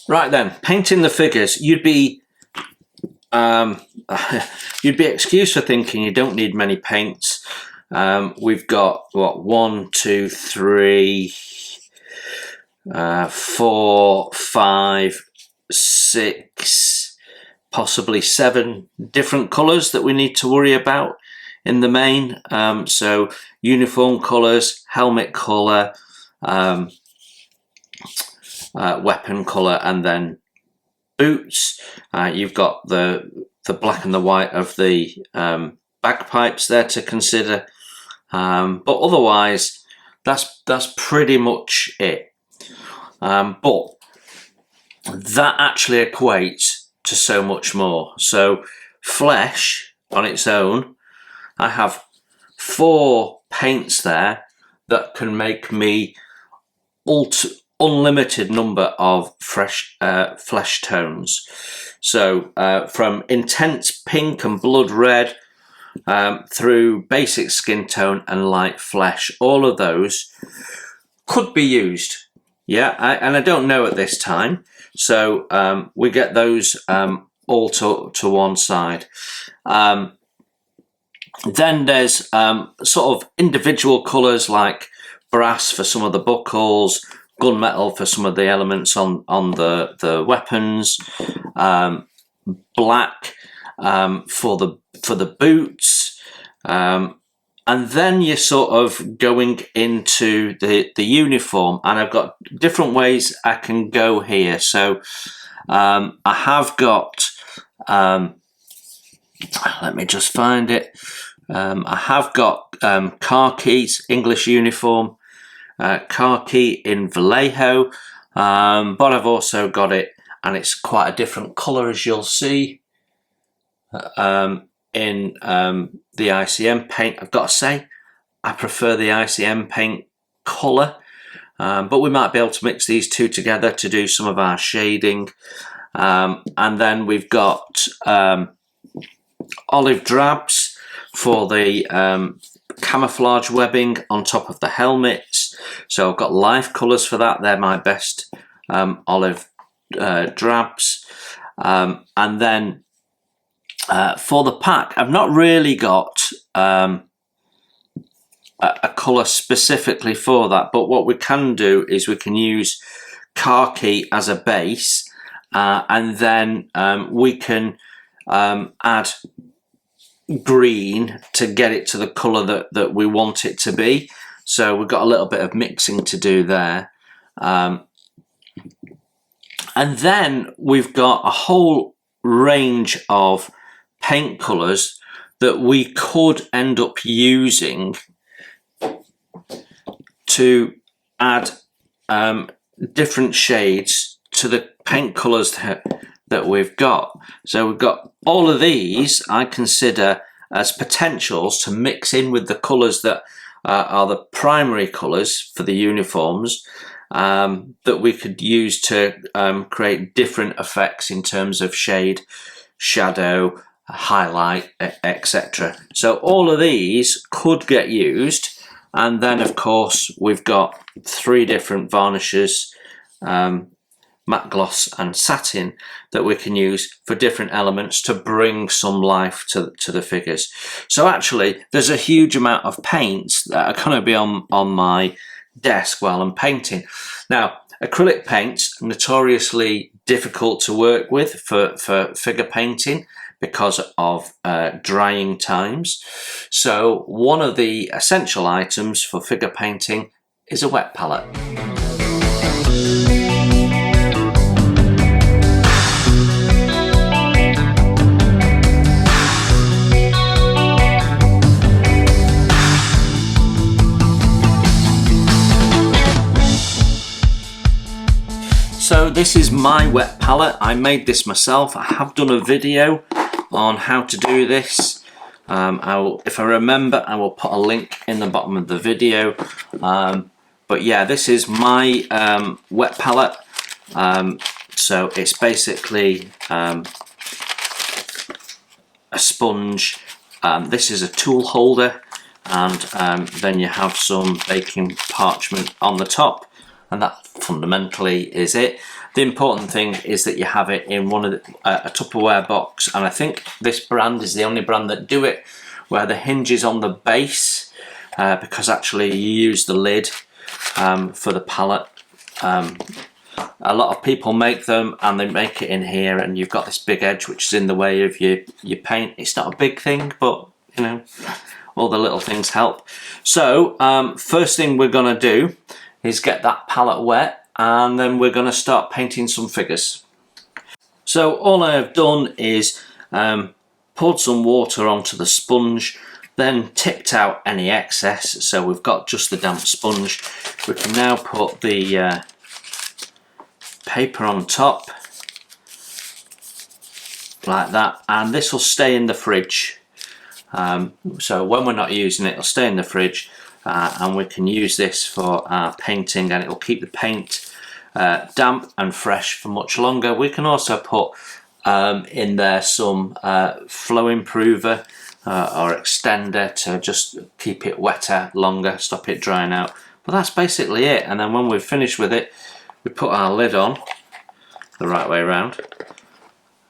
Right then, painting the figures. You'd be excused for thinking you don't need many paints. We've got what, 1, 2, 3, 4, 5, 6, possibly 7 different colours that we need to worry about in the main. So uniform colours, helmet colour, weapon colour, and then boots. You've got the black and the white of the bagpipes there to consider, but otherwise that's pretty much it. But that actually equates to so much more. So flesh on its own, I have 4 paints there that can make me unlimited number of fresh flesh tones. So from intense pink and blood red through basic skin tone and light flesh, all of those could be used. Yeah, and I don't know at this time, so we get those all to one side. Then there's sort of individual colours like brass for some of the buckles, gunmetal for some of the elements on the weapons, black for the boots, and then you're sort of going into the uniform, and I've got different ways I can go here. So I have got, let me just find it. I have got khakis, English uniform, khaki in Vallejo, but I've also got it, and it's quite a different colour, as you'll see, in the ICM paint. I've got to say, I prefer the ICM paint colour, but we might be able to mix these two together to do some of our shading. And then we've got olive drabs for the camouflage webbing on top of the helmets. So I've got life colours for that. They're my best olive drabs. And then for the pack, I've not really got a colour specifically for that, but what we can do is we can use khaki as a base, and then we can add green to get it to the colour that we want it to be. So we've got a little bit of mixing to do there. And then we've got a whole range of paint colours that we could end up using to add different shades to the paint colours that we've got. So we've got all of these I consider as potentials to mix in with the colours that are the primary colours for the uniforms, that we could use to create different effects in terms of shade, shadow, highlight, etc. So all of these could get used. And then of course we've got 3 different varnishes, matte gloss and satin, that we can use for different elements to bring some life to the figures. So actually there's a huge amount of paints that are going to be on my desk while I'm painting. Now, acrylic paints are notoriously difficult to work with for figure painting because of drying times. So one of the essential items for figure painting is a wet palette. So this is my wet palette. I made this myself. I have done a video on how to do this. If I remember, I will put a link in the bottom of the video. But yeah, this is my wet palette. So it's basically a sponge. This is a tool holder, and then you have some baking parchment on the top, and that fundamentally is it. The important thing is that you have it in one of a Tupperware box, and I think this brand is the only brand that do it where the hinge is on the base, because actually you use the lid for the palette. A lot of people make them and they make it in here, and you've got this big edge which is in the way of your paint. It's not a big thing, but you know, all the little things help. So first thing we're going to do is get that palette wet, and then we're going to start painting some figures. So all I have done is poured some water onto the sponge, then tipped out any excess, so we've got just the damp sponge. We can now put the paper on top like that, and this will stay in the fridge. So when we're not using it, it'll stay in the fridge, and we can use this for our painting, and it will keep the paint damp and fresh for much longer. We can also put in there some flow improver or extender to just keep it wetter longer, stop it drying out. But that's basically it, and then when we've finished with it, we put our lid on the right way around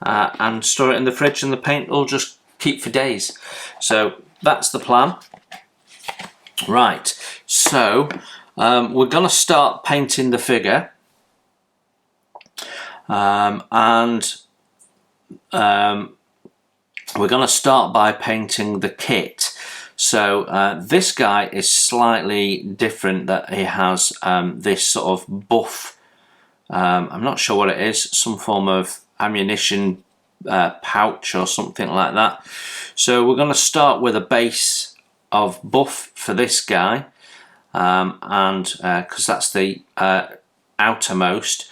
and store it in the fridge, and the paint will just keep for days. So that's the plan. Right, so we're going to start painting the figure, and we're going to start by painting the kit. So this guy is slightly different, that he has this sort of buff, I'm not sure what it is, some form of ammunition pouch or something like that. So we're going to start with a base of buff for this guy, and because that's the outermost.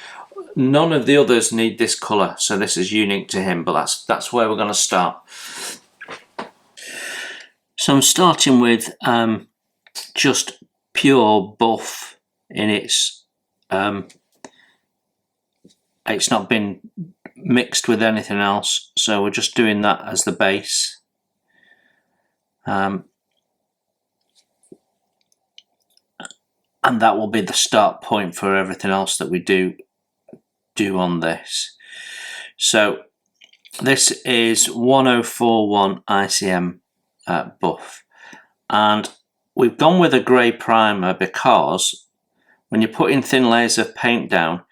None of the others need this colour, so this is unique to him, but that's where we're going to start. So I'm starting with just pure buff in its not been mixed with anything else, so we're just doing that as the base. And that will be the start point for everything else that we do on this. So this is 1041 ICM buff, and we've gone with a grey primer because when you're putting thin layers of paint down,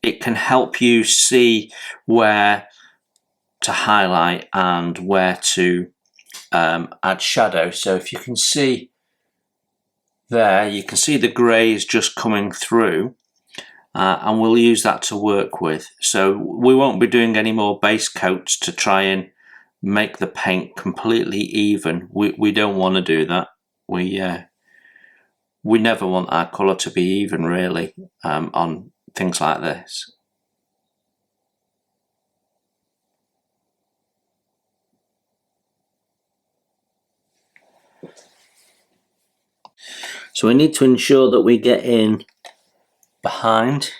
it can help you see where to highlight and where to add shadow. So if you can see there, you can see the greys just coming through, and we'll use that to work with. So we won't be doing any more base coats to try and make the paint completely even. We don't want to do that. We never want our colour to be even, really, on things like this. So we need to ensure that we get in behind,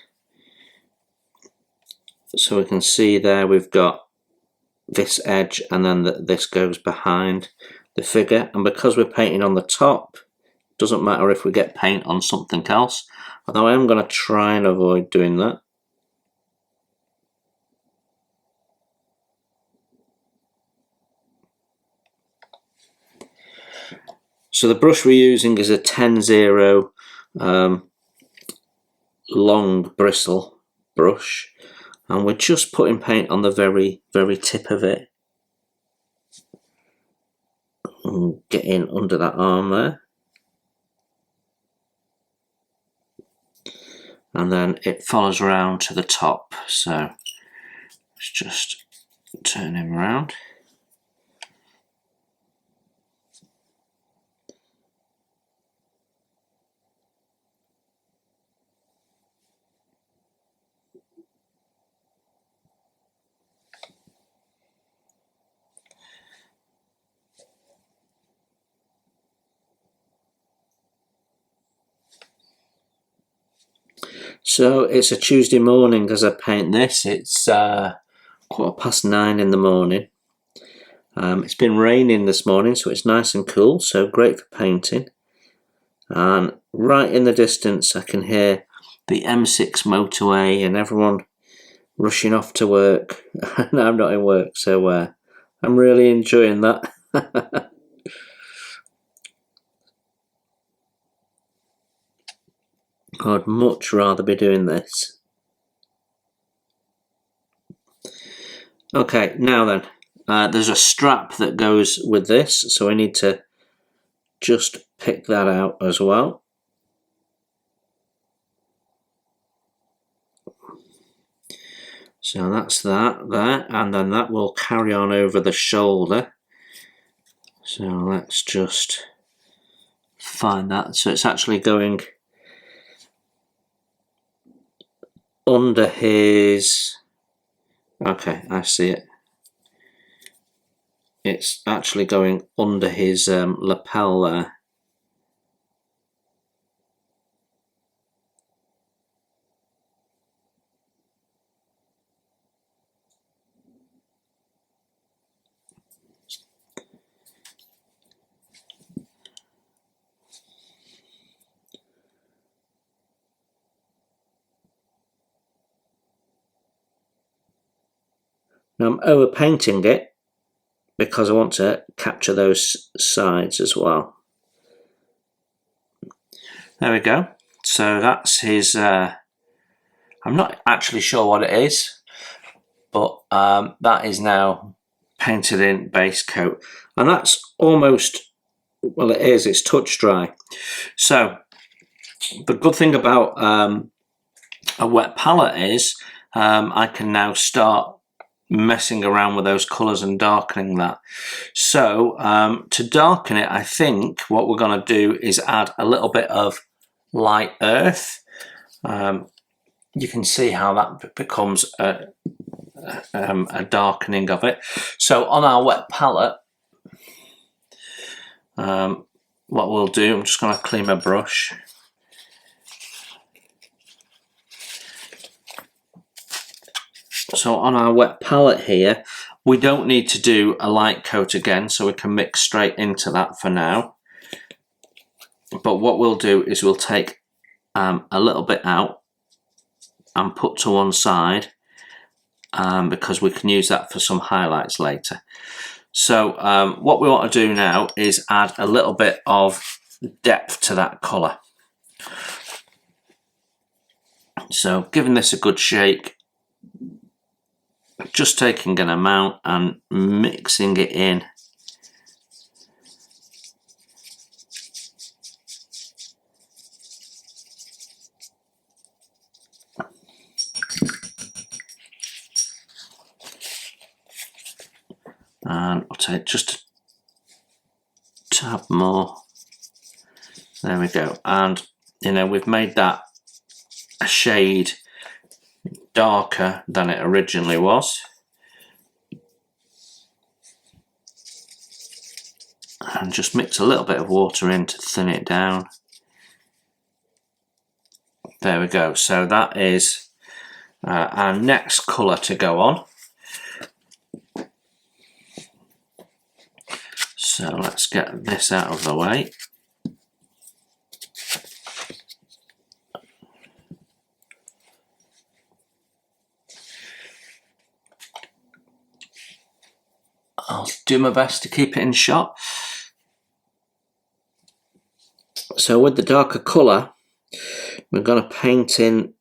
so we can see there we've got this edge, and then this goes behind the figure. And because we're painting on the top, doesn't matter if we get paint on something else, although I am going to try and avoid doing that. So the brush we're using is a 10-0 long bristle brush, and we're just putting paint on the very tip of it. And get in under that arm there. And then it follows around to the top. So let's just turn him around. So it's a Tuesday morning as I paint this. It's 9:15 in the morning. It's been raining this morning, so it's nice and cool, so great for painting. And right in the distance I can hear the M6 motorway and everyone rushing off to work. No, I'm not in work, so I'm really enjoying that. I'd much rather be doing this. Okay, now then, there's a strap that goes with this, so I need to just pick that out as well. So that's that there, and then that will carry on over the shoulder. So let's just find that. So it's actually going under his... Okay, I see it. It's actually going under his lapel there. Now I'm overpainting it because I want to capture those sides as well. There we go. So that's his, I'm not actually sure what it is, but that is now painted in base coat. And that's almost, well it is, it's touch dry. So the good thing about a wet palette is I can now start messing around with those colours and darkening that. So to darken it, I think what we're going to do is add a little bit of light earth. You can see how that becomes a darkening of it. So on our wet palette, what we'll do, I'm just going to clean my brush. So on our wet palette here, we don't need to do a light coat again, so we can mix straight into that for now. But what we'll do is we'll take a little bit out and put to one side because we can use that for some highlights later. So what we want to do now is add a little bit of depth to that colour. So giving this a good shake, just taking an amount and mixing it in. And I'll take just a tab more. There we go. And you know, we've made that a shade darker than it originally was. And just mix a little bit of water in to thin it down. There we go. So that is our next colour to go on. So let's get this out of the way. I'll do my best to keep it in shot. So with the darker colour, we're going to paint in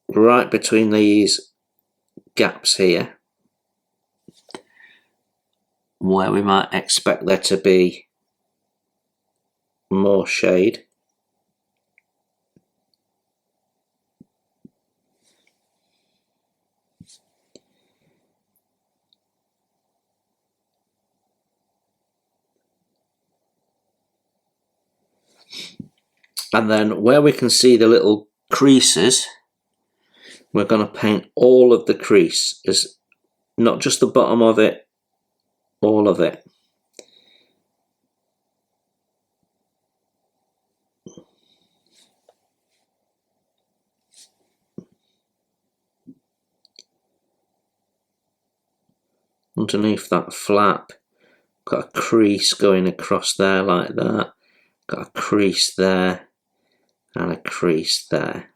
right between these gaps here, where we might expect there to be more shade. And then where we can see the little creases, we're going to paint all of the crease, is not just the bottom of it, all of it. Underneath that flap, got a crease going across there like that, got a crease there, and a crease there.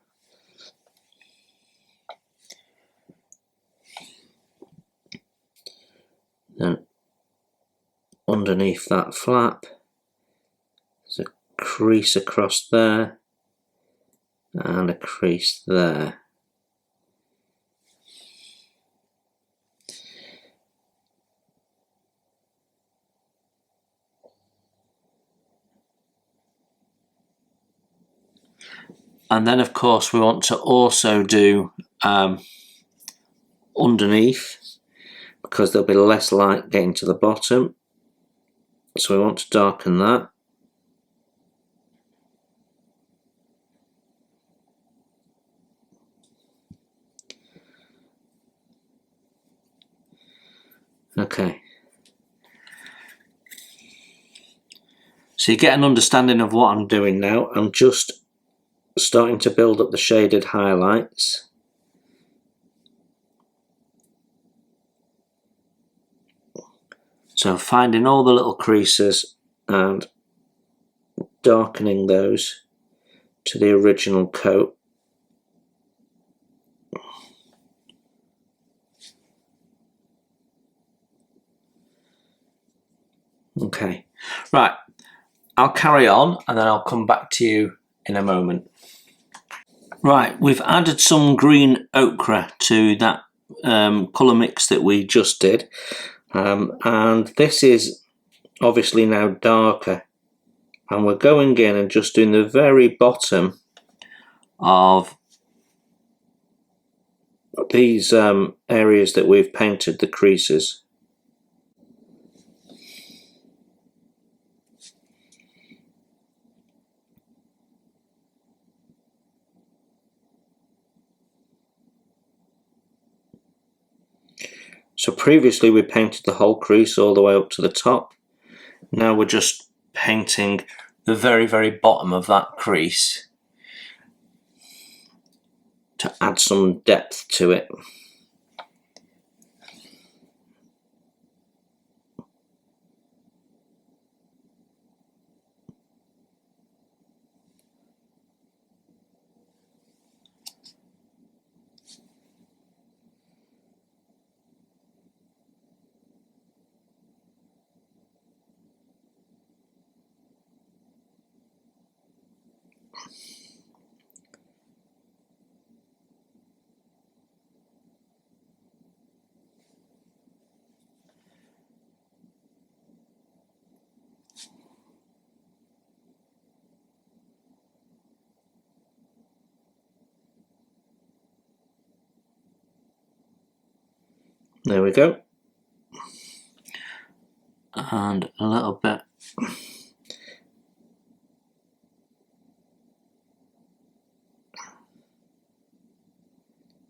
Then underneath that flap, there's a crease across there and a crease there. And then of course we want to also do underneath, because there'll be less light getting to the bottom, so we want to darken that. Okay, so you get an understanding of what I'm doing now. I'm just starting to build up the shaded highlights. So finding all the little creases and darkening those to the original coat. Okay, right, I'll carry on and then I'll come back to you in a moment. Right, we've added some green ochre to that colour mix that we just did, and this is obviously now darker, and we're going in and just doing the very bottom of these areas that we've painted the creases. So previously we painted the whole crease all the way up to the top. Now we're just painting the very, very bottom of that crease to add some depth to it. There we go. And a little bit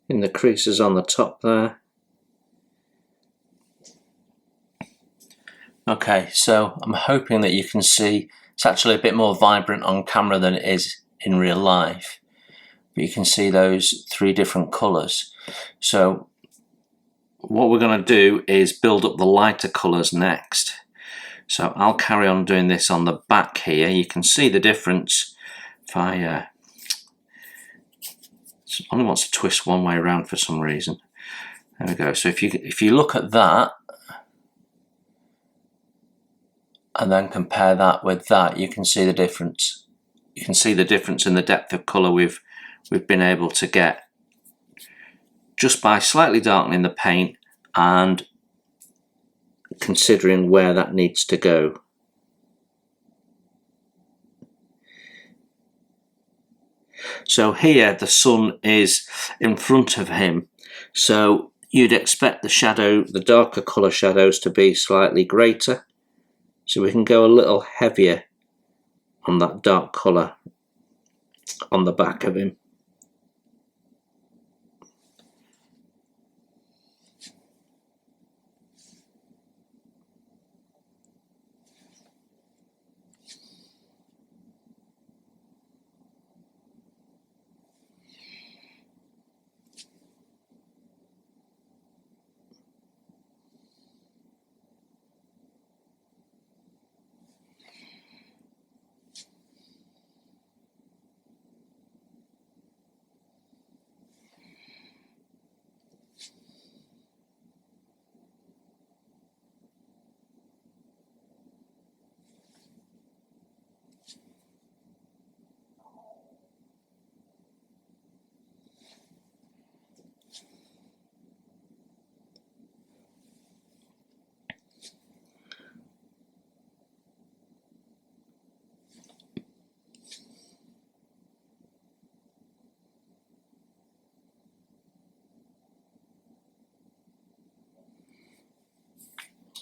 in the creases on the top there. Okay, so I'm hoping that you can see it's actually a bit more vibrant on camera than it is in real life. But you can see those three different colours. So what we're going to do is build up the lighter colours next. So I'll carry on doing this on the back here. You can see the difference. If I it only wants to twist one way around for some reason. There we go. So if you look at that and then compare that with that, you can see the difference. You can see the difference in the depth of colour we've been able to get just by slightly darkening the paint and considering where that needs to go. So here the sun is in front of him, so you'd expect the shadow, the darker colour shadows, to be slightly greater. So we can go a little heavier on that dark colour on the back of him.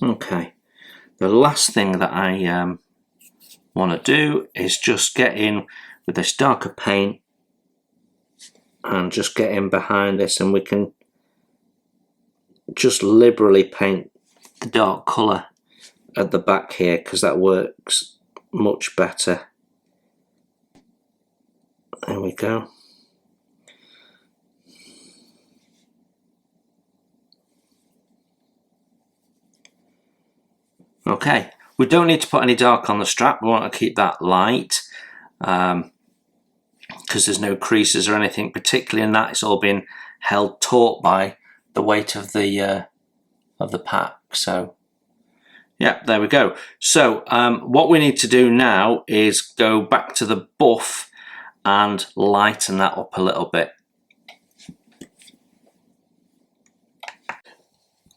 Okay, the last thing that I want to do is just get in with this darker paint and just get in behind this, and we can just liberally paint the dark colour at the back here, because that works much better. There we go. Okay, we don't need to put any dark on the strap. We want to keep that light because there's no creases or anything, particularly in that. It's all been held taut by the weight of the pack. So yeah, there we go. So what we need to do now is go back to the buff and lighten that up a little bit.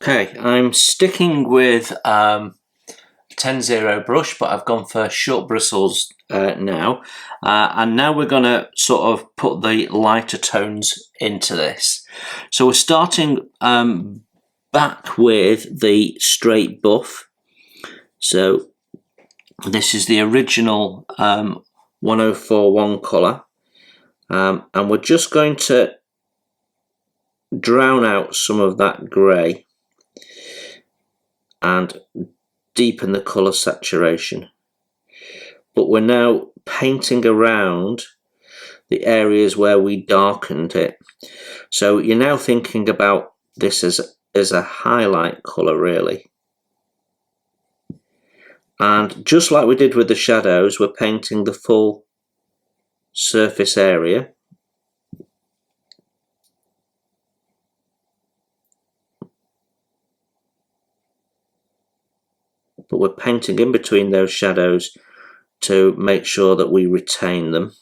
Okay, I'm sticking with 10-0 brush, but I've gone for short bristles now. And now we're going to sort of put the lighter tones into this. So we're starting back with the straight buff. So this is the original 1041 colour. And we're just going to drown out some of that grey and deepen the colour saturation. But we're now painting around the areas where we darkened it. So you're now thinking about this as a highlight colour, really. And just like we did with the shadows, we're painting the full surface area. But we're painting in between those shadows to make sure that we retain them.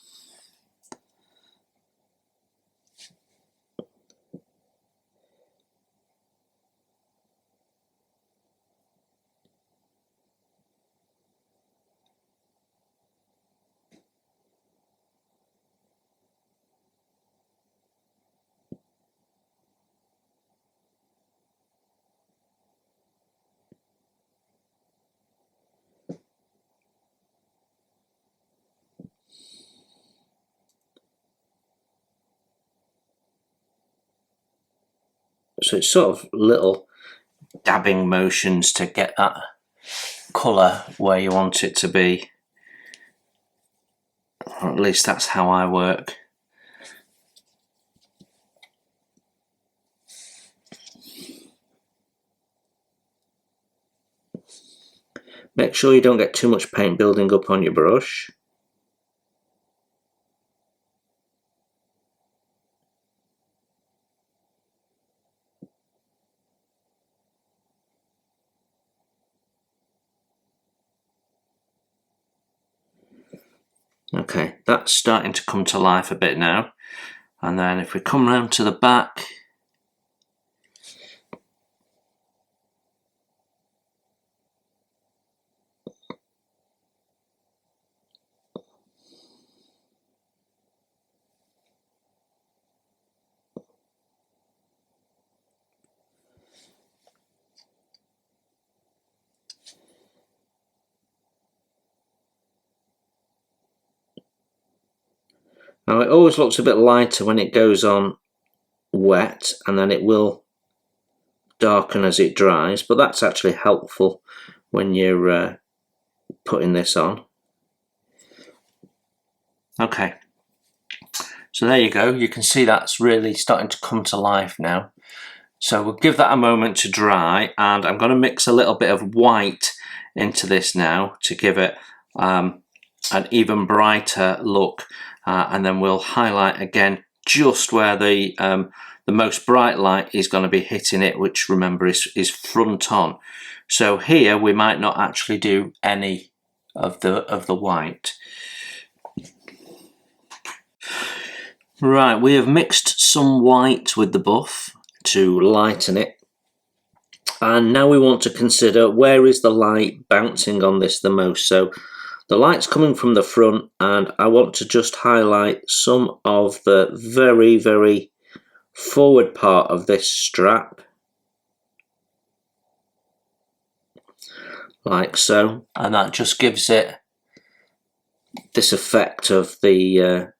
So it's sort of little dabbing motions to get that colour where you want it to be. Or at least that's how I work. Make sure you don't get too much paint building up on your brush. Okay, that's starting to come to life a bit now. And then if we come round to the back, now it always looks a bit lighter when it goes on wet, and then it will darken as it dries, but that's actually helpful when you're putting this on. Okay, so there you go. You can see that's really starting to come to life now. So we'll give that a moment to dry, and I'm going to mix a little bit of white into this now to give it an even brighter look, and then we'll highlight again just where the most bright light is going to be hitting it, which remember is front on. So here we might not actually do any of the white. Right, we have mixed some white with the buff to lighten it, and now we want to consider where is the light bouncing on this the most. So the light's coming from the front, and I want to just highlight some of the very, very forward part of this strap. like so, and that just gives it this effect of the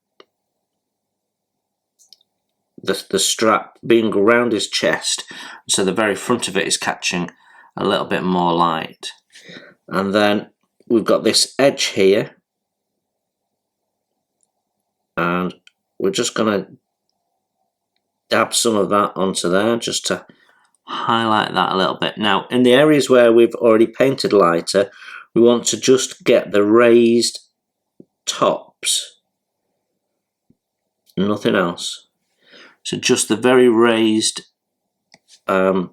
strap being around his chest, so the very front of it is catching a little bit more light. And then we've got this edge here, and we're just going to dab some of that onto there just to highlight that a little bit. Now, in the areas where we've already painted lighter, we want to just get the raised tops, nothing else. So just the very raised tops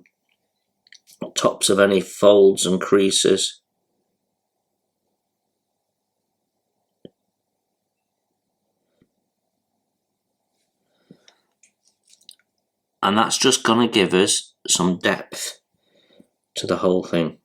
of any folds and creases. And that's just going to give us some depth to the whole thing.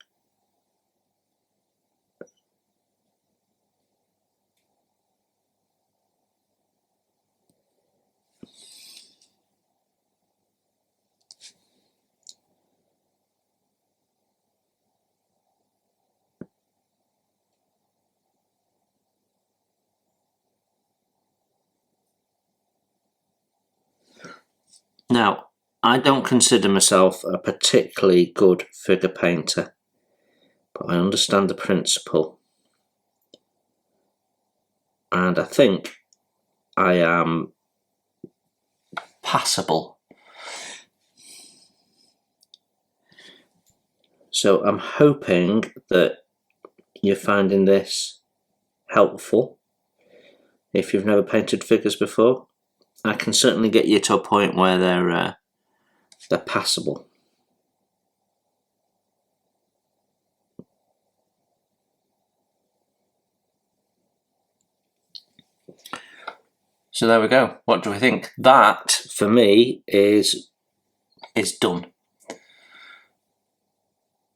Now, I don't consider myself a particularly good figure painter, but I understand the principle, and I think I am passable. So I'm hoping that you're finding this helpful. If you've never painted figures before, I can certainly get you to a point where they're passable. So there we go. What do we think? That, for me, is done.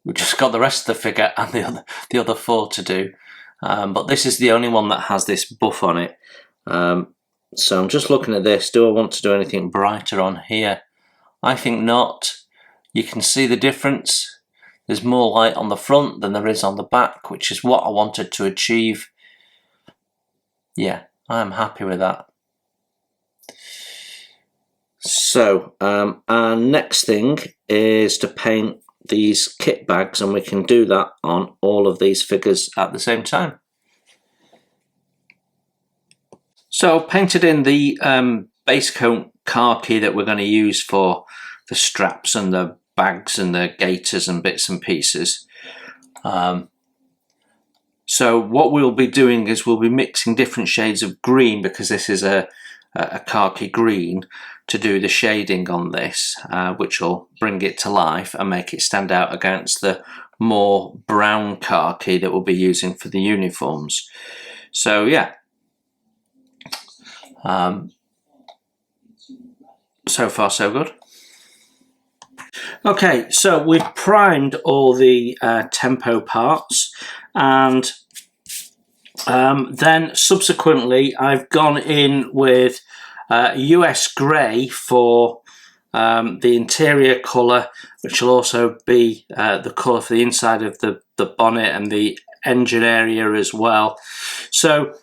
We've just got the rest of the figure and the other 4 to do. But this is the only one that has this buff on it. So I'm just looking at this. Do I want to do anything brighter on here? I think not. You can see the difference. There's more light on the front than there is on the back, which is what I wanted to achieve. Yeah, I'm happy with that. So our next thing is to paint these kit bags, and we can do that on all of these figures at the same time. So I've painted in the base coat khaki that we're going to use for the straps and the bags and the gaiters and bits and pieces. So what we'll be doing is we'll be mixing different shades of green, because this is a khaki green, to do the shading on this, which will bring it to life and make it stand out against the more brown khaki that we'll be using for the uniforms. So yeah, so far so good. Okay, so we've primed all the tempo parts, and then subsequently I've gone in with US grey for the interior colour, which will also be the colour for the inside of the bonnet and the engine area as well. So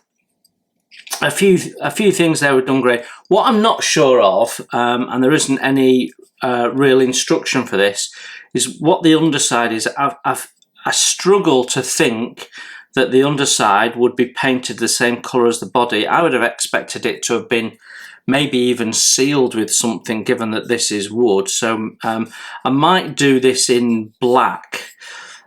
a few things there were done great. What I'm not sure of, and there isn't any real instruction for this, is what the underside is. I struggle to think that the underside would be painted the same colour as the body. I would have expected it to have been maybe even sealed with something, given that this is wood. So I might do this in black,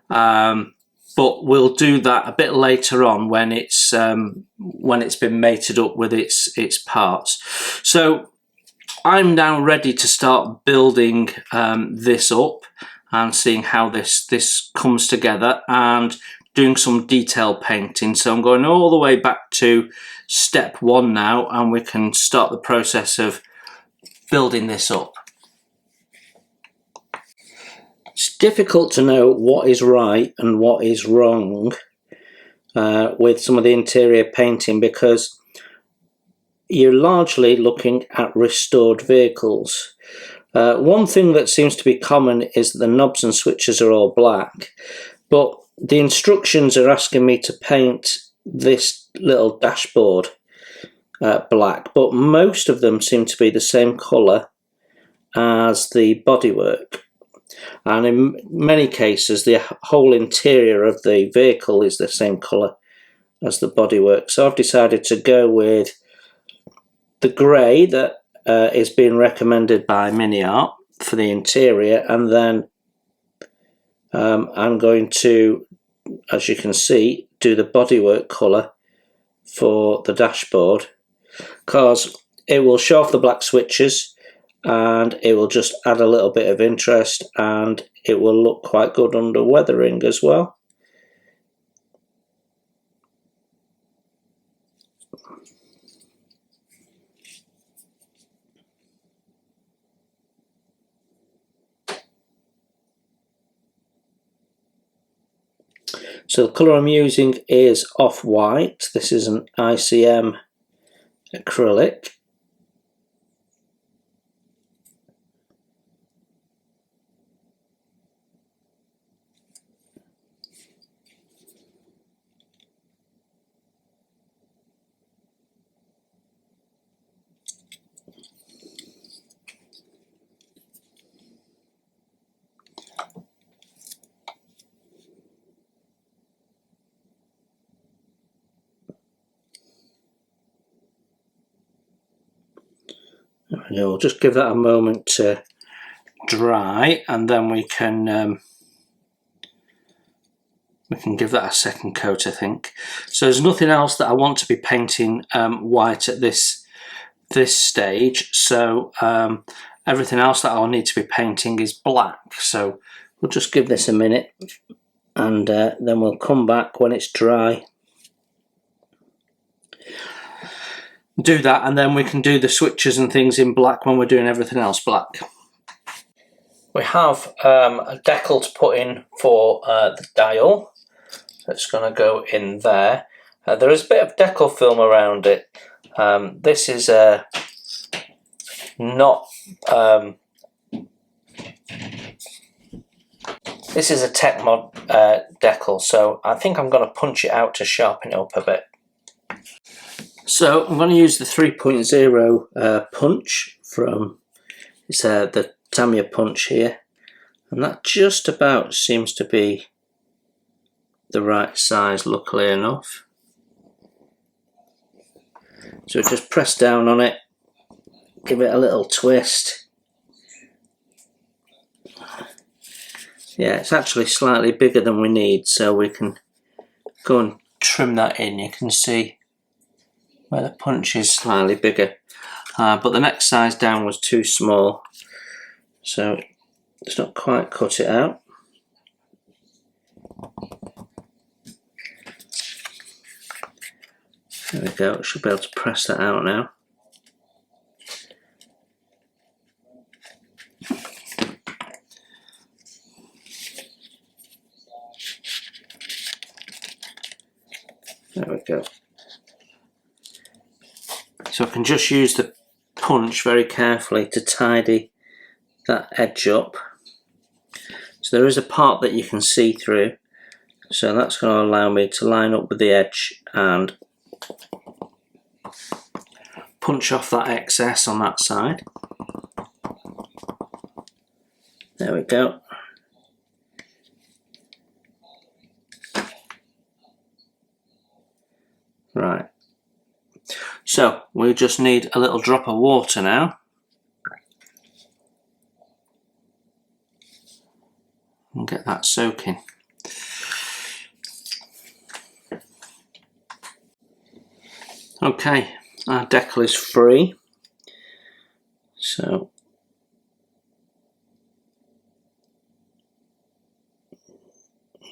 but we'll do that a bit later on when it's been mated up with its parts. So I'm now ready to start building this up and seeing how this comes together and doing some detail painting. So I'm going all the way back to step 1 now, and we can start the process of building this up. It's difficult to know what is right and what is wrong with some of the interior painting, because you're largely looking at restored vehicles. One thing that seems to be common is that the knobs and switches are all black, but the instructions are asking me to paint this little dashboard black, but most of them seem to be the same colour as the bodywork, and in many cases the whole interior of the vehicle is the same colour as the bodywork. So I've decided to go with the grey that is being recommended by Miniart for the interior, and then I'm going to, as you can see, do the bodywork colour for the dashboard, because it will show off the black switches and it will just add a little bit of interest, and it will look quite good under weathering as well. So the colour I'm using is off-white. This is an ICM acrylic. We'll just give that a moment to dry, and then we can give that a second coat, I think. So there's nothing else that I want to be painting white at this stage. So everything else that I'll need to be painting is black. So we'll just give this a minute, and then we'll come back when it's dry. Do that, and then we can do the switches and things in black when we're doing everything else black. We have a decal to put in for the dial. That's going to go in there. There is a bit of decal film around it. This is not. This is a Tech-Mod decal, so I think I'm going to punch it out to sharpen it up a bit. So I'm going to use the 3.0 punch from the Tamiya punch here, and that just about seems to be the right size, luckily enough. So just press down on it, give it a little twist. Yeah, it's actually slightly bigger than we need, so we can go and trim that in. You can see where the punch is slightly bigger, but the next size down was too small, so it's not quite cut it out. There we go, should be able to press that out now. There we go. So I can just use the punch very carefully to tidy that edge up. So there is a part that you can see through, so that's going to allow me to line up with the edge and punch off that excess on that side. There we go. Right. So we just need a little drop of water now. And get that soaking. Okay, our decal is free. So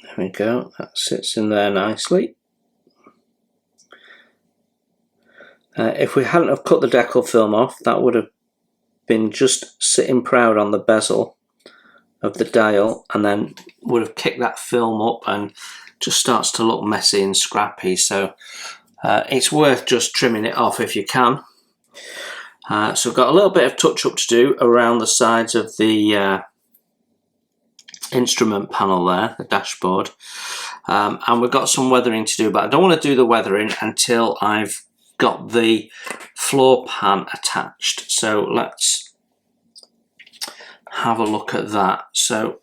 there we go, that sits in there nicely. If we hadn't have cut the decal film off, that would have been just sitting proud on the bezel of the dial, and then would have kicked that film up and just starts to look messy and scrappy. So it's worth just trimming it off if you can. So we've got a little bit of touch up to do around the sides of the instrument panel there, the dashboard. and we've got some weathering to do, but I don't want to do the weathering until I've got the floor pan attached. So let's have a look at that. So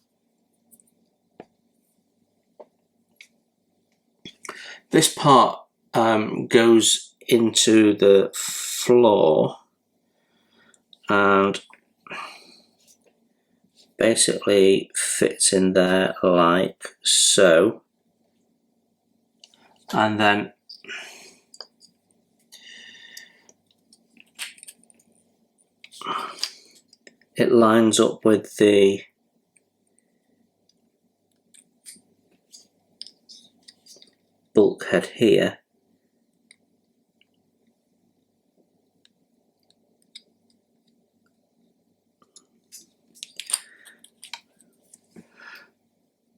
this part goes into the floor and basically fits in there like so, and then it lines up with the bulkhead here.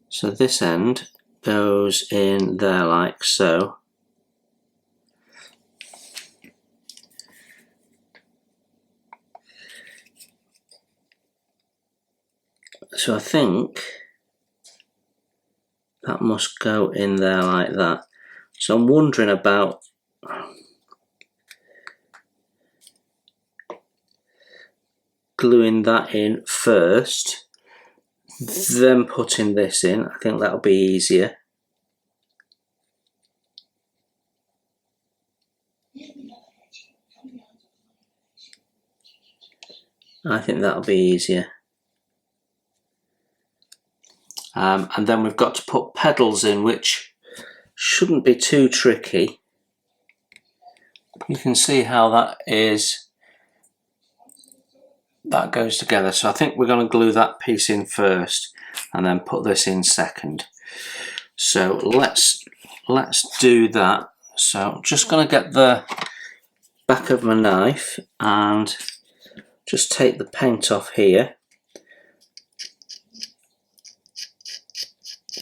So this end goes in there like so. So I think that must go in there like that. So I'm wondering about gluing that in first, then putting this in. I think that'll be easier. I think that'll be easier. And then we've got to put pedals in, which shouldn't be too tricky. You can see how that goes together. So I think we're going to glue that piece in first and then put this in second. So let's do that. So I'm just going to get the back of my knife and just take the paint off here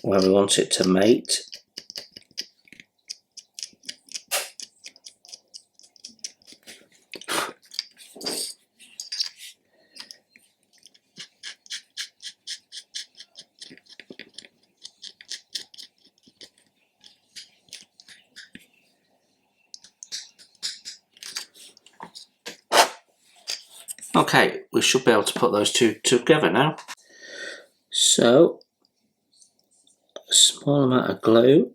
where we want it to mate. Okay, we should be able to put those two together now. So, a small amount of glue.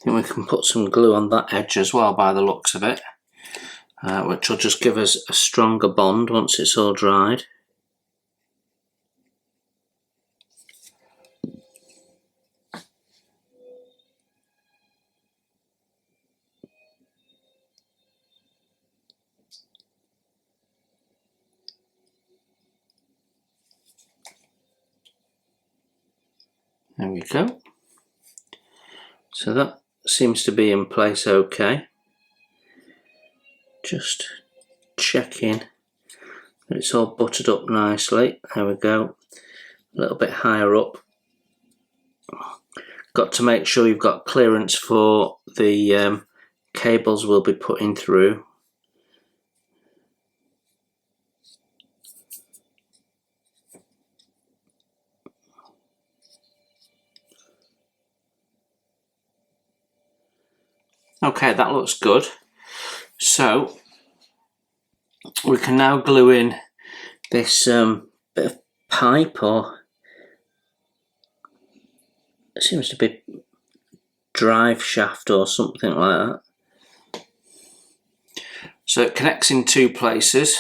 I think we can put some glue on that edge as well by the looks of it, which will just give us a stronger bond once it's all dried. There we go. So that seems to be in place okay. Just checking that it's all buttered up nicely. There we go. A little bit higher up. Got to make sure you've got clearance for the cables we'll be putting through. Okay, that looks good. So we can now glue in this bit of pipe, or it seems to be drive shaft or something like that. So it connects in two places.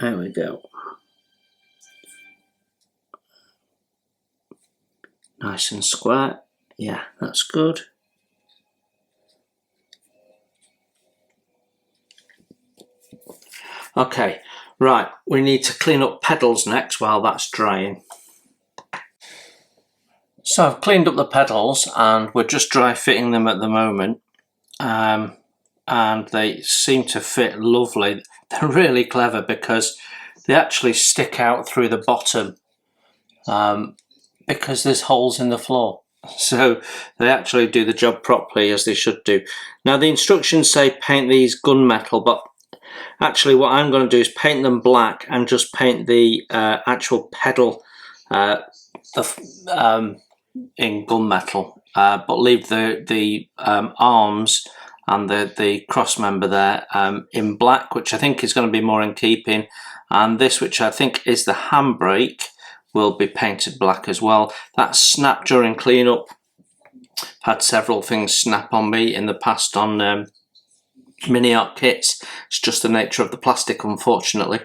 There we go. Nice and square. Yeah, that's good. Okay, right, we need to clean up pedals next while that's drying. So I've cleaned up the pedals and we're just dry fitting them at the moment. And they seem to fit lovely. they're really clever because they actually stick out through the bottom because there's holes in the floor. So they actually do the job properly, as they should do. Now the instructions say paint these gunmetal, but actually what I'm going to do is paint them black and just paint the actual pedal in gunmetal, but leave the arms and the cross member there in black, which I think is going to be more in keeping. And this, which I think is the handbrake, will be painted black as well. That snapped during cleanup. Had several things snap on me in the past on Miniart kits. It's just the nature of the plastic, unfortunately.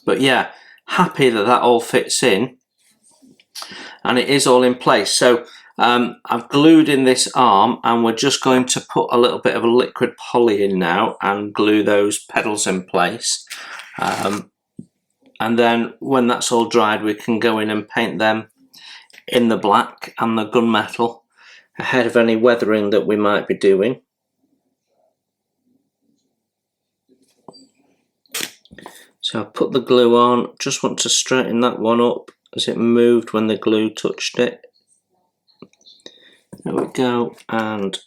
But yeah, happy that that all fits in, and it is all in place. So I've glued in this arm, and we're just going to put a little bit of a liquid poly in now and glue those pedals in place. And then when that's all dried, we can go in and paint them in the black and the gunmetal ahead of any weathering that we might be doing. So I've put the glue on, just want to straighten that one up as it moved when the glue touched it. There we go, and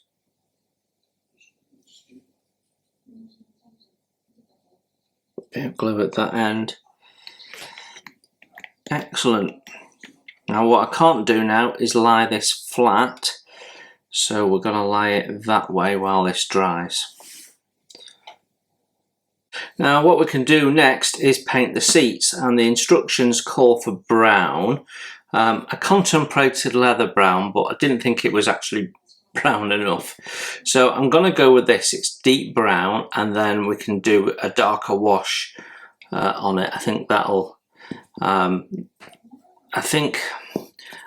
a bit of glue at that end. Excellent. Now what I can't do now is lie this flat, so we're going to lie it that way while this dries. Now what we can do next is paint the seats, and the instructions call for brown. I contemplated leather brown, but I didn't think it was actually brown enough. So I'm going to go with this. It's deep brown, and then we can do a darker wash on it. I think that'll... I think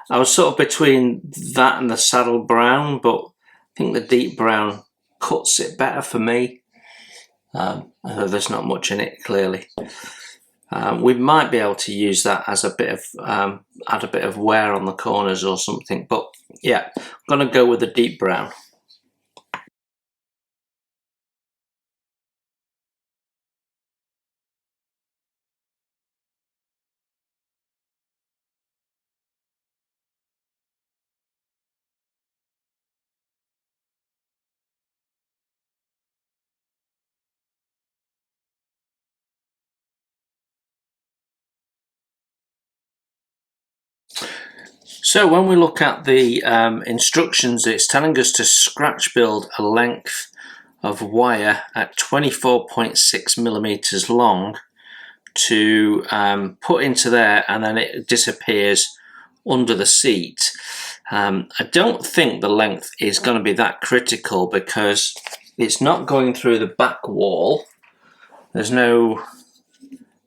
I was sort of between that and the saddle brown, but I think the deep brown cuts it better for me. Although there's not much in it, clearly. We might be able to use that as a bit of, add a bit of wear on the corners or something, but yeah, I'm going to go with the deep brown. So when we look at the instructions, it's telling us to scratch build a length of wire at 24.6 millimeters long to put into there, and then it disappears under the seat. I don't think the length is going to be that critical because it's not going through the back wall. There's no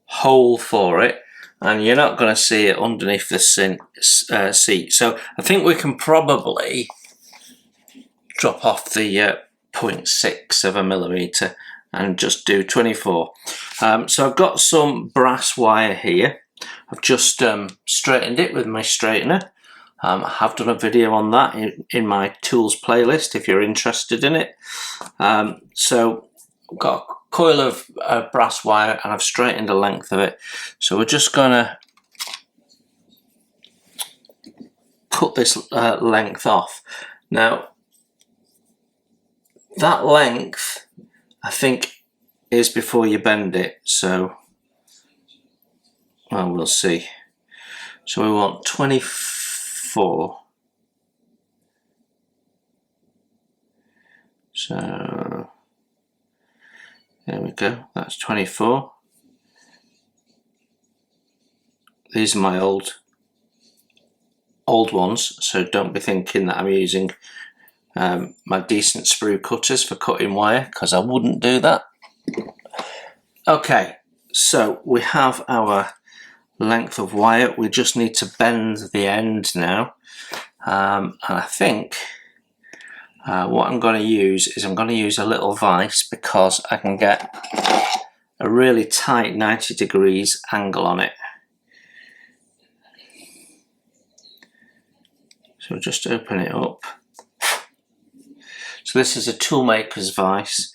hole for it, and you're not going to see it underneath the seat. So I think we can probably drop off the 0.6 of a millimeter and just do 24. So I've got some brass wire here. I've just straightened it with my straightener. I have done a video on that in my tools playlist if you're interested in it. So I've got a coil of brass wire, and I've straightened the length of it. So we're just gonna cut this length off. Now that length, I think, is before you bend it, so well, we'll see. So we want 24. So there we go, that's 24. These are my old ones, so don't be thinking that I'm using my decent sprue cutters for cutting wire, because I wouldn't do that. Okay, so we have our length of wire. We just need to bend the end now, and I think what I'm going to use is I'm going to use a little vise, because I can get a really tight 90 degrees angle on it. So just open it up. So this is a toolmaker's vise.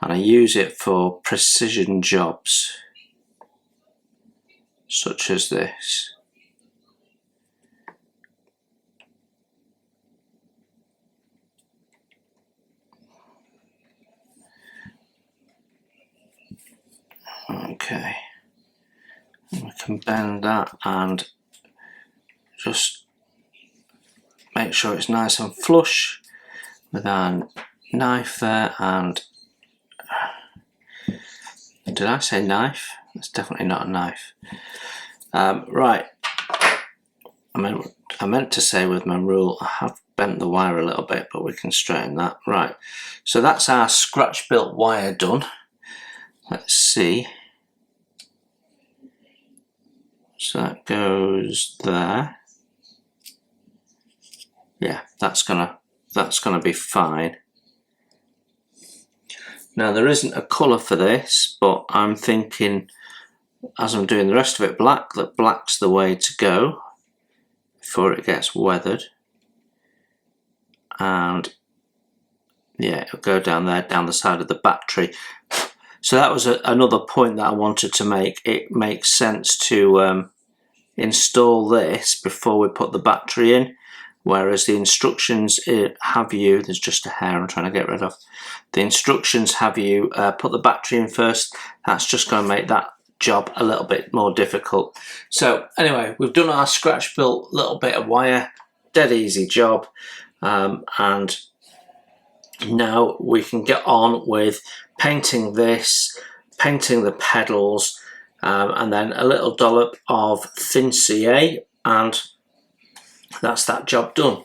and I use it for precision jobs such as this. Okay, we can bend that and just make sure it's nice and flush with our knife there. And did I say knife? It's definitely not a knife. Right, I meant to say with my rule, I have bent the wire a little bit, but we can straighten that. Right, so that's our scratch built wire done. Let's see. So that goes there. Yeah, that's gonna be fine. Now there isn't a colour for this, but I'm thinking as I'm doing the rest of it black, that black's the way to go before it gets weathered. And yeah, it'll go down there, down the side of the battery. So that was another point that I wanted to make. It makes sense to install this before we put the battery in, whereas the instructions have you, there's just a hair I'm trying to get rid of. The instructions have you put the battery in first. That's just going to make that job a little bit more difficult. So anyway, we've done our scratch built little bit of wire, dead easy job, and now we can get on with painting this, painting the pedals, and then a little dollop of thin CA, and that's that job done.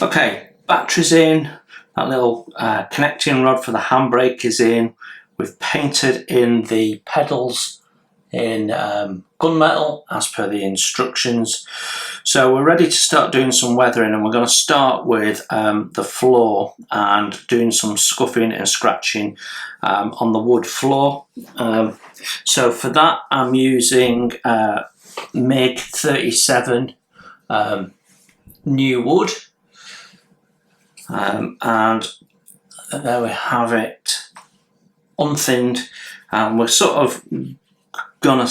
Okay, battery's in, that little connecting rod for the handbrake is in, we've painted in the pedals in gunmetal as per the instructions. So we're ready to start doing some weathering, and we're going to start with the floor and doing some scuffing and scratching on the wood floor. So for that I'm using MIG 37 new wood. And there we have it, unthinned, and we're sort of gonna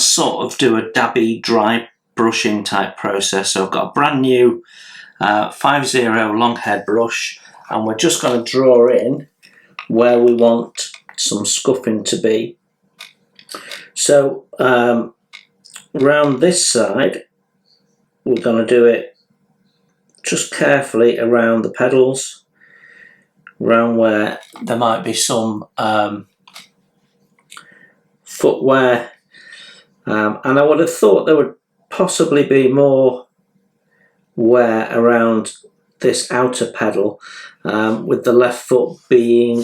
do a dabby dry brushing type process. So I've got a brand new 50 long head brush, and we're just going to draw in where we want some scuffing to be. So around this side we're going to do it just carefully around the pedals, around where there might be some footwear, and I would have thought there would possibly be more wear around this outer pedal, with the left foot being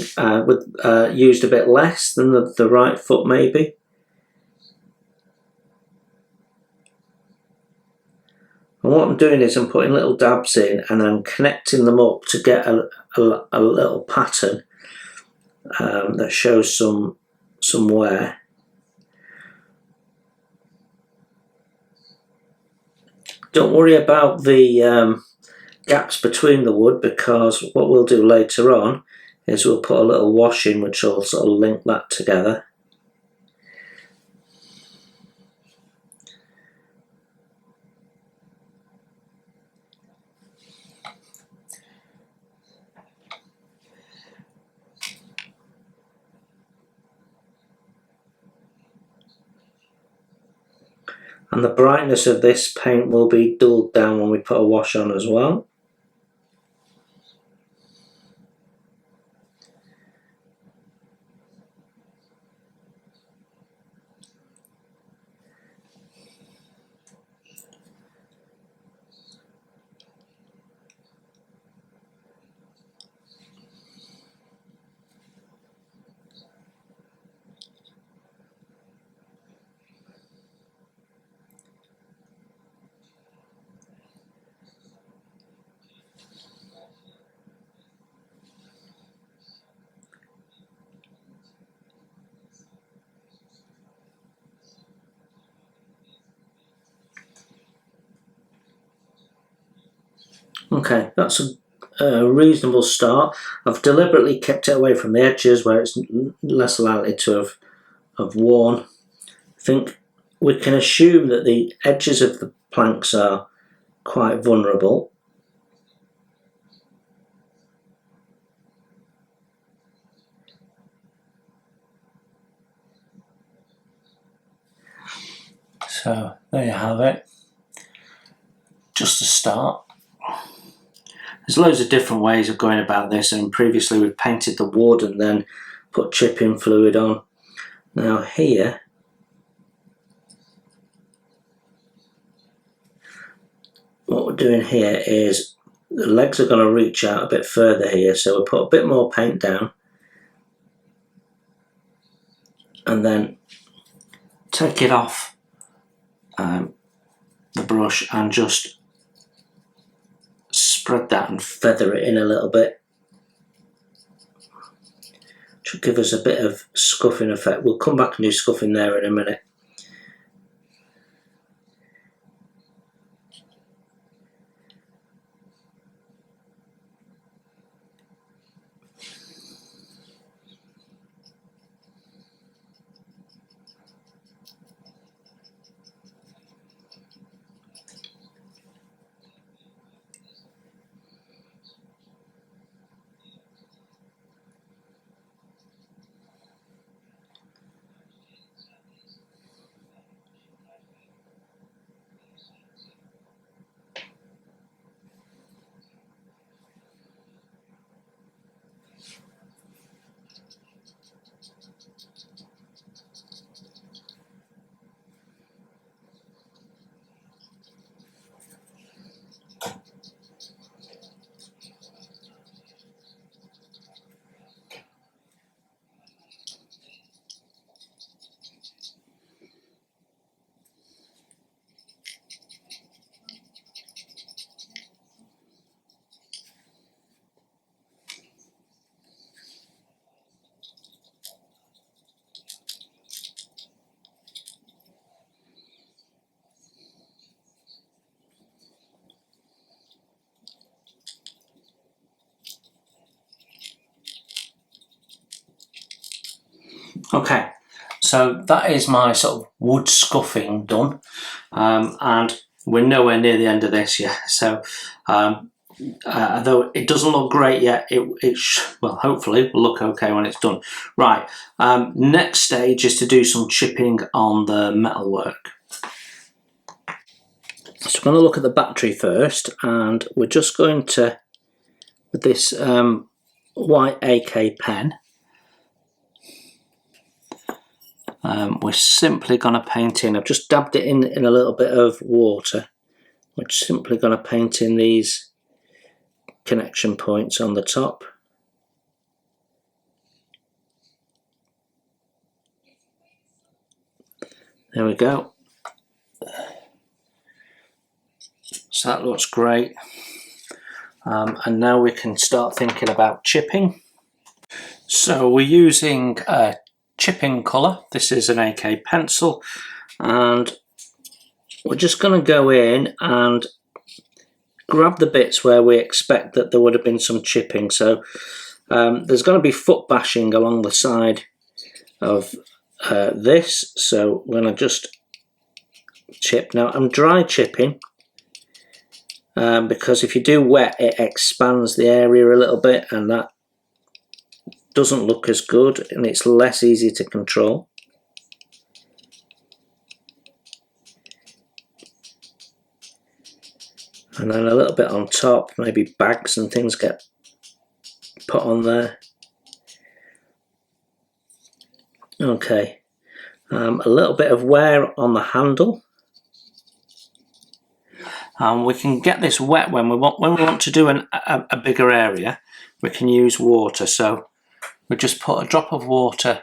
used a bit less than the right foot maybe. And what I'm doing is I'm putting little dabs in and I'm connecting them up to get a little pattern that shows some wear. Don't worry about the gaps between the wood, because what we'll do later on is we'll put a little wash in which will sort of link that together. And the brightness of this paint will be dulled down when we put a wash on as well. Okay, that's a reasonable start. I've deliberately kept it away from the edges where it's less likely to have worn. I think we can assume that the edges of the planks are quite vulnerable. So there you have it, just a start. There's loads of different ways of going about this, and previously we've painted the wood and then put chipping fluid on. Now here, what we're doing here is the legs are going to reach out a bit further here, so we'll put a bit more paint down and then take it off the brush and just spread that and feather it in a little bit, which will give us a bit of scuffing effect. We'll come back and do scuffing there in a minute. Okay, so that is my sort of wood scuffing done, and we're nowhere near the end of this yet. So although it doesn't look great yet, well, hopefully will look okay when it's done. Right, next stage is to do some chipping on the metalwork. So we're going to look at the battery first, and we're just going to, with this white AK pen, we're simply going to paint in. I've just dabbed it in a little bit of water. We're simply going to paint in these connection points on the top. There we go. So that looks great. And now we can start thinking about chipping. So we're using a chipping colour. This is an AK pencil, and we're just going to go in and grab the bits where we expect that there would have been some chipping. So there's going to be foot bashing along the side of this, so we're going to just chip. Now I'm dry chipping because if you do wet, it expands the area a little bit, and that doesn't look as good, and it's less easy to control. And then a little bit on top, maybe bags and things get put on there. Okay, a little bit of wear on the handle. We can get this wet when we want to do a bigger area. We can use water, so we just put a drop of water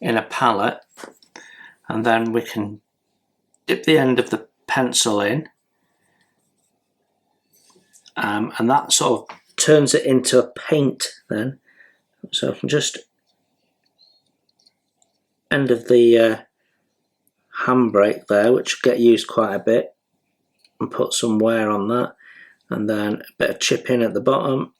in a palette, and then we can dip the end of the pencil in, and that sort of turns it into a paint then. So I can just end of the handbrake there, which get used quite a bit, and put some wear on that, and then a bit of chipping at the bottom.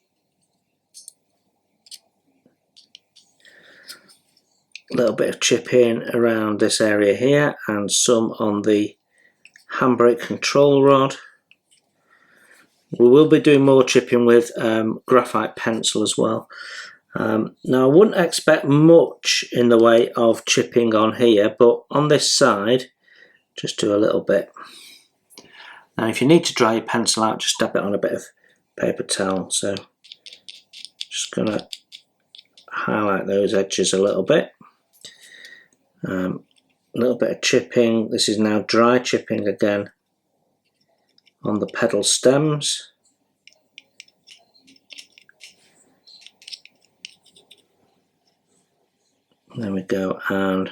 A little bit of chipping around this area here, and some on the handbrake control rod. We will be doing more chipping with graphite pencil as well. Now I wouldn't expect much in the way of chipping on here, but on this side just do a little bit. Now if you need to dry your pencil out, just dab it on a bit of paper towel. So just going to highlight those edges a little bit. A little bit of chipping. This is now dry chipping again on the pedal stems. There we go, and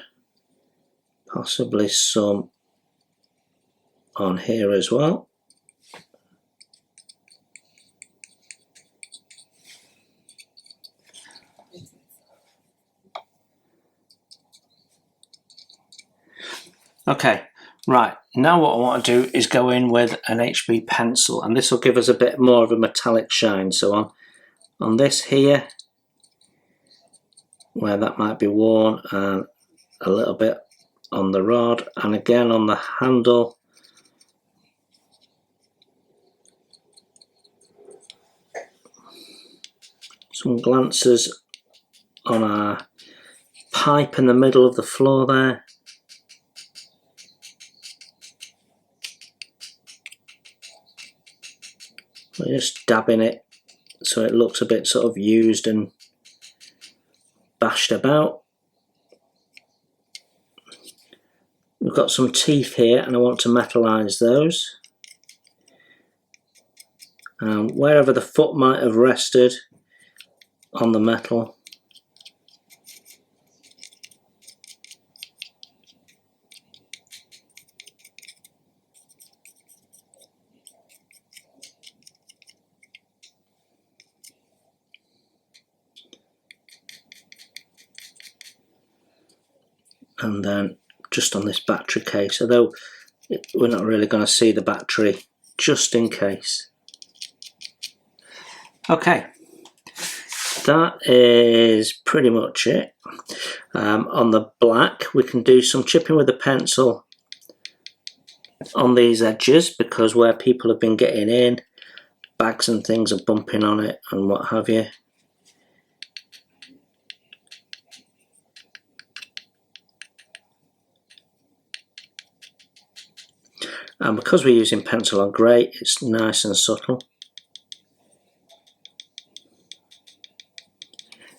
possibly some on here as well. Okay, right, now what I want to do is go in with an HB pencil, and this will give us a bit more of a metallic shine. So on this here, where that might be worn, and a little bit on the rod, and again on the handle. Some glances on our pipe in the middle of the floor there. We're just dabbing it so it looks a bit sort of used and bashed about. We've got some teeth here, and I want to metallise those. Wherever the foot might have rested on the metal, and then just on this battery case, although we're not really going to see the battery, just in case. Okay, that is pretty much it. On the black, we can do some chipping with the pencil on these edges, because where people have been getting in, bags and things are bumping on it and what have you. And because we're using pencil on grey, it's nice and subtle.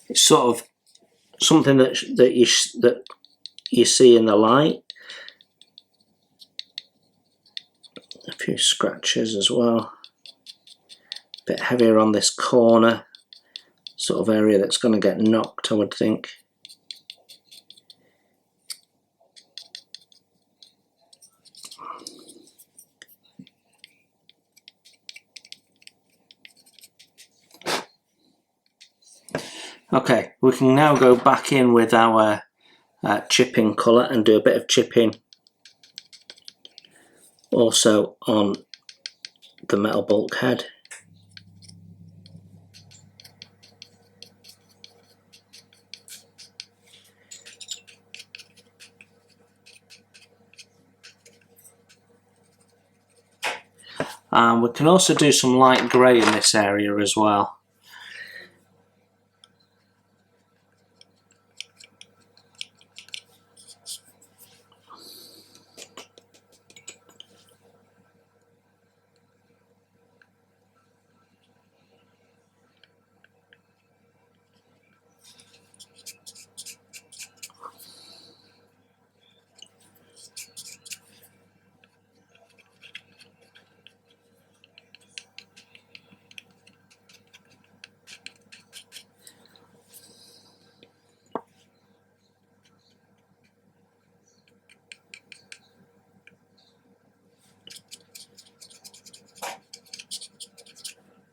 It's sort of something that you see in the light. A few scratches as well. A bit heavier on this corner sort of area that's going to get knocked, I would think. Okay, we can now go back in with our chipping colour and do a bit of chipping also on the metal bulkhead. And we can also do some light grey in this area as well.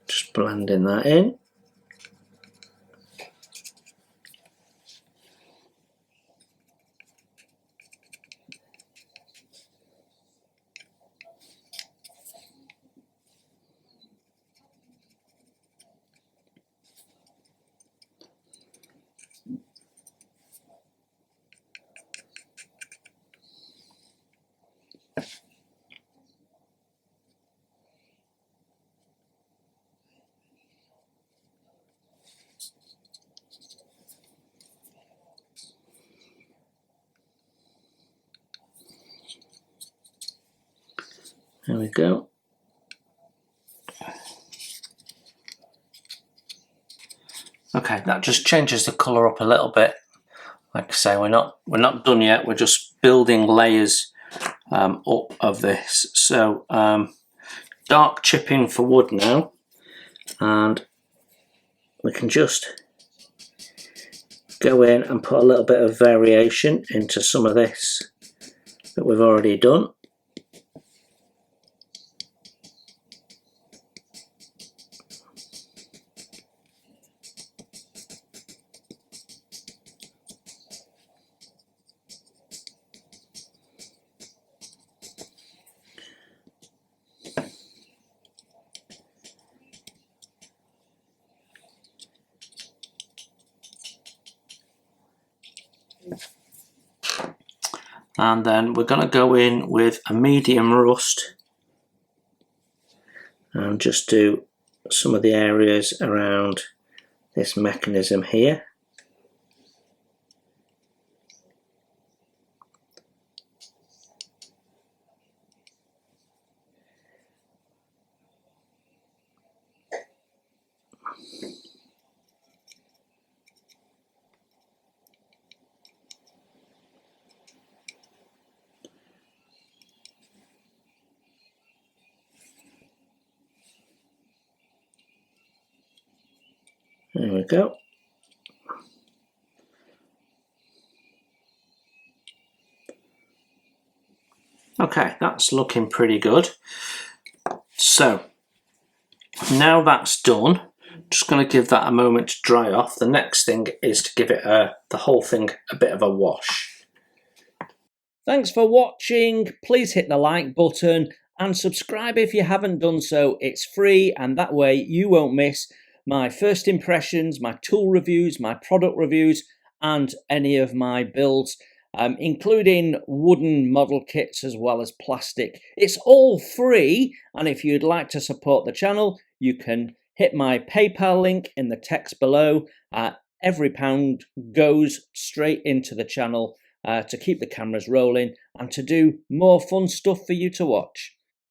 Just blending that in. There we go. Okay, that just changes the colour up a little bit. Like I say, we're not done yet. We're just building layers up of this. So dark chipping for wood now, and we can just go in and put a little bit of variation into some of this that we've already done. And then we're going to go in with a medium rust and just do some of the areas around this mechanism here. There we go. Okay, that's looking pretty good. So now that's done, just going to give that a moment to dry off. The next thing is to give it the whole thing a bit of a wash. Thanks for watching. Please hit the like button and subscribe if you haven't done so. It's free, and that way you won't miss my first impressions, my tool reviews, my product reviews, and any of my builds, including wooden model kits as well as plastic. It's all free, and if you'd like to support the channel, you can hit my PayPal link in the text below. Every pound goes straight into the channel to keep the cameras rolling and to do more fun stuff for you to watch.